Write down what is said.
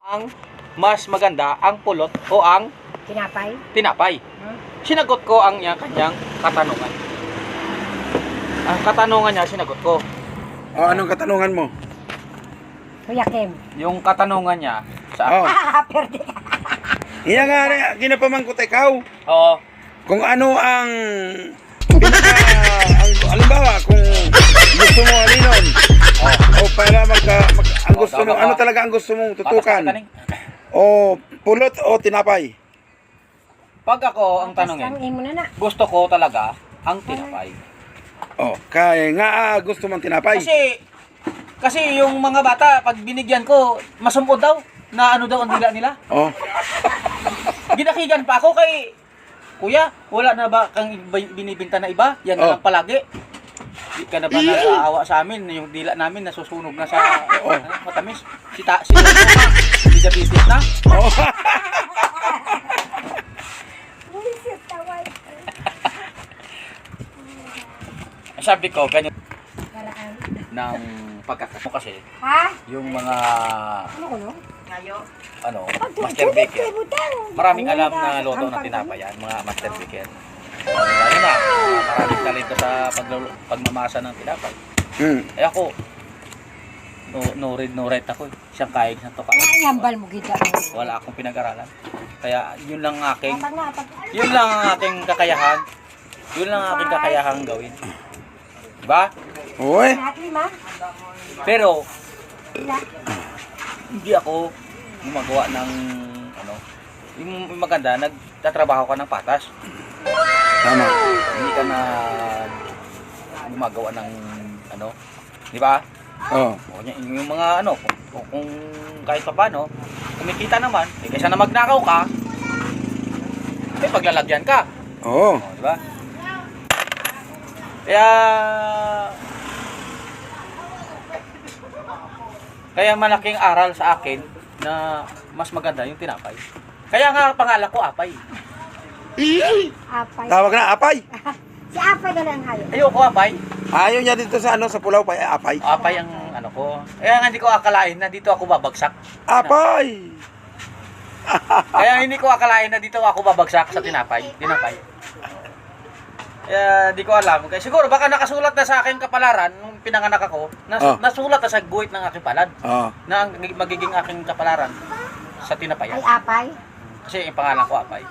Ang mas maganda ang pulot o ang Tinapay? tinapay? Sinagot ko ang kanyang katanungan. Ang katanungan niya, sinagot ko. O, anong katanungan mo? Kuya Kim. Yung katanungan niya sa Oh. Perde ka. Iya nga, ginapamangkot ikaw. Oo. Kung ano ang pinaka, halimbawa, kung gusto mo alinon, o para ang gusto mo, ano talaga ang gusto mong tutukan? O pulot o tinapay? Pag ako ang tanungin, Mo na. gusto ko talaga ang tinapay. O, kaya nga gusto mong tinapay. Kasi yung mga bata, pag binigyan ko, masumpod daw na ano daw ang dila nila. O, Ginakigan pa ako kay Kuya, wala na ba kang binibinta na iba? Yan na lang palagi. Di ka na ba naaawa sa amin? Yung dila namin nasusunog na sa matamis. Si diabetes na. o. Sabi ko, ganyan Paraan. ng pagkakamo kasi, Ha? yung mga Ano ko no? master baker. Maraming alam na luto ng tinapay yan, mga master baker. Lalo na, maraming talento sa pagmamasa ng tinapay. Eh ako, no read, no write ako. Siyang kain, siyang tuka. Yambal mo gida. Wala akong pinag-aralan. Kaya yun lang ang aking, Pag na, pag... yun lang ang aking kakayahan. Yun lang ang aking kakayahang gawin. Diba? Uy, Lahat lima? Pero, Lahat. hindi ako gumagawa ng yung maganda, nagtatrabaho ka ng patas. tama. Hindi ka na gumagawa ng di ba? O, O, yung mga kung kahit pa paano, kumikita naman, kaysa na magnakaw ka, paglalagyan ka. o. O, di ba? Kaya malaking aral sa akin na mas maganda yung tinapay. Kaya nga pangalan ko Apay. Apay. Tawag na apay. Si Apay na lang hayo. Ayoko Apay. Ayaw niya dito sa sa Pulaw pa, apay. Apay ang ko. Kaya nga hindi ko akalain na dito ako babagsak. Apay! Kaya hindi ko akalain na dito ako babagsak sa tinapay. Kaya di ko alam. Kaya siguro baka nakasulat na sa aking kapalaran nung pinanganak ako, nasulat na sa guhit ng aking palad O. na ang magiging aking kapalaran sa tinapayan. Ay, Apay. Kasi yung pangalan ko Apay.